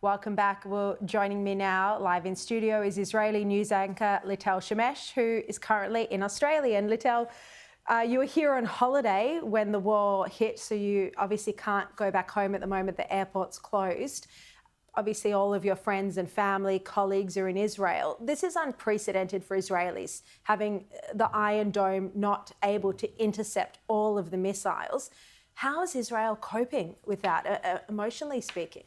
Welcome back. Well, joining me now live in studio is Israeli news anchor Lital Shemesh, who is currently in Australia. And Lital, you were here on holiday when the war hit, so you obviously can't go back home at the moment. The airport's closed. Obviously, all of your friends and family, colleagues are in Israel. This is unprecedented for Israelis, having the Iron Dome not able to intercept all of the missiles. How is Israel coping with that, emotionally speaking?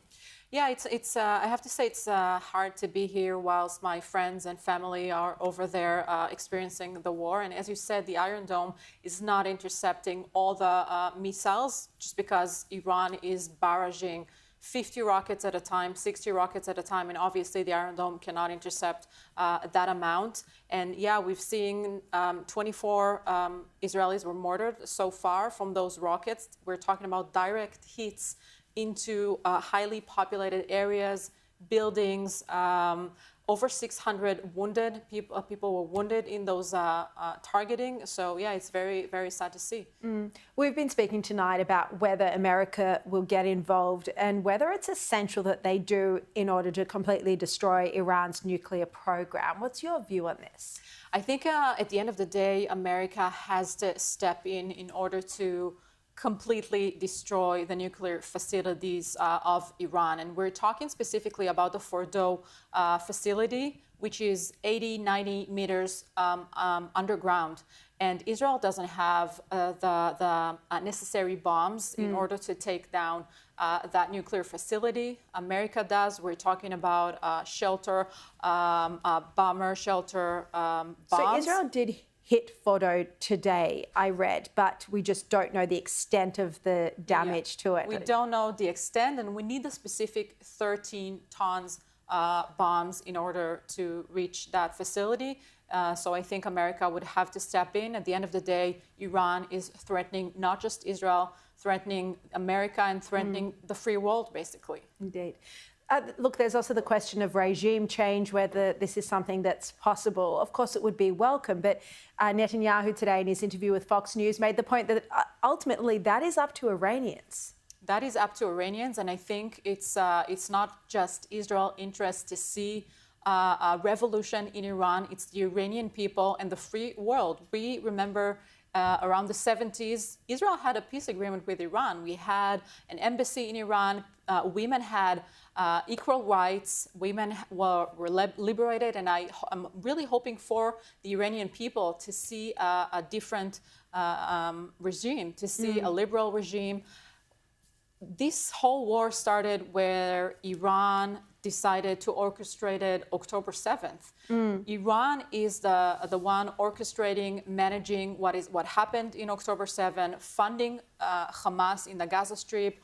Yeah, I have to say it's hard to be here whilst my friends and family are over there experiencing the war. And as you said, the Iron Dome is not intercepting all the missiles just because Iran is barraging 50 rockets at a time, 60 rockets at a time, and obviously the Iron Dome cannot intercept that amount. And yeah, we've seen 24 Israelis were mortared so far from those rockets. We're talking about direct hits into highly populated areas, buildings. Over 600 wounded people were wounded in those targeting. So yeah, it's very, very sad to see. We've been speaking tonight about whether America will get involved and whether it's essential that they do in order to completely destroy Iran's nuclear program. What's your view on this? I think at the end of the day, America has to step in order to completely destroy the nuclear facilities of Iran. And we're talking specifically about the Fordow facility, which is 80, 90 meters underground. And Israel doesn't have the necessary bombs in order to take down that nuclear facility. America does. We're talking about shelter, bomber shelter bombs. So Israel did hit Fordow today, I read, but we just don't know the extent of the damage to it. We don't know the extent, and we need the specific 13 tons bombs in order to reach that facility. So I think America would have to step in. At the end of the day, Iran is threatening not just Israel, threatening America and threatening the free world, basically. Indeed. Look, there's also the question of regime change, whether this is something that's possible. Of course, it would be welcome, but Netanyahu today in his interview with Fox News made the point that ultimately that is up to Iranians. That is up to Iranians, and I think it's not just Israel's interest to see a revolution in Iran. It's the Iranian people and the free world. We remember around the 70s, Israel had a peace agreement with Iran. We had an embassy in Iran. Women had equal rights. Women were liberated. And I'm really hoping for the Iranian people to see a different regime, to see a liberal regime. This whole war started where Iran decided to orchestrate it October 7th. Iran is the one orchestrating, managing what happened in October 7th, funding Hamas in the Gaza Strip,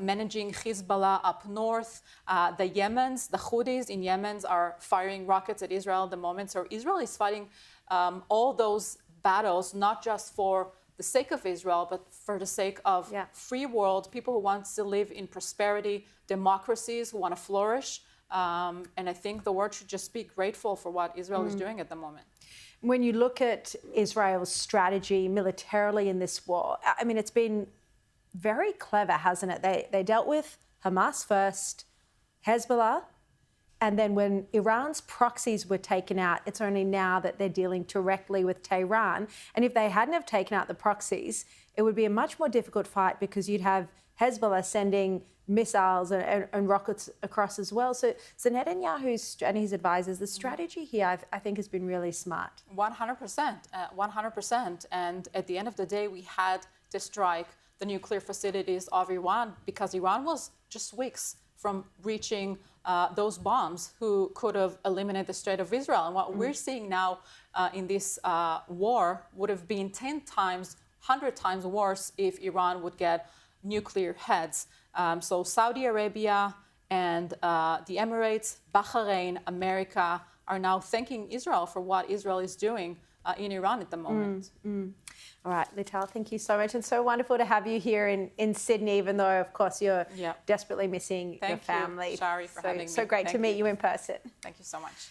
managing Hezbollah up north. The Houthis in Yemen are firing rockets at Israel at the moment. So Israel is fighting all those battles, not just for the sake of Israel, but for the sake of free world, people who want to live in prosperity, democracies who want to flourish. And I think the world should just be grateful for what Israel is doing at the moment. When you look at Israel's strategy militarily in this war, I mean, it's been very clever, hasn't it? They dealt with Hamas first, Hezbollah, and then when Iran's proxies were taken out, it's only now that they're dealing directly with Tehran. And if they hadn't have taken out the proxies, it would be a much more difficult fight because you'd have Hezbollah sending missiles and rockets across as well. So Netanyahu and his advisors, the strategy here, I think, has been really smart. 100%, 100%. And at the end of the day, we had to strike the nuclear facilities of Iran because Iran was just weeks from reaching those bombs who could have eliminated the Strait of Israel. And what we're seeing now in this war would have been 10 times, 100 times worse if Iran would get nuclear heads. So Saudi Arabia and the Emirates, Bahrain, America are now thanking Israel for what Israel is doing in Iran at the moment. All right, Lital, thank you so much. And so wonderful to have you here in Sydney, even though, of course, you're desperately missing your family. Thank you, Sharri, for having me. So great to meet you in person. Thank you so much.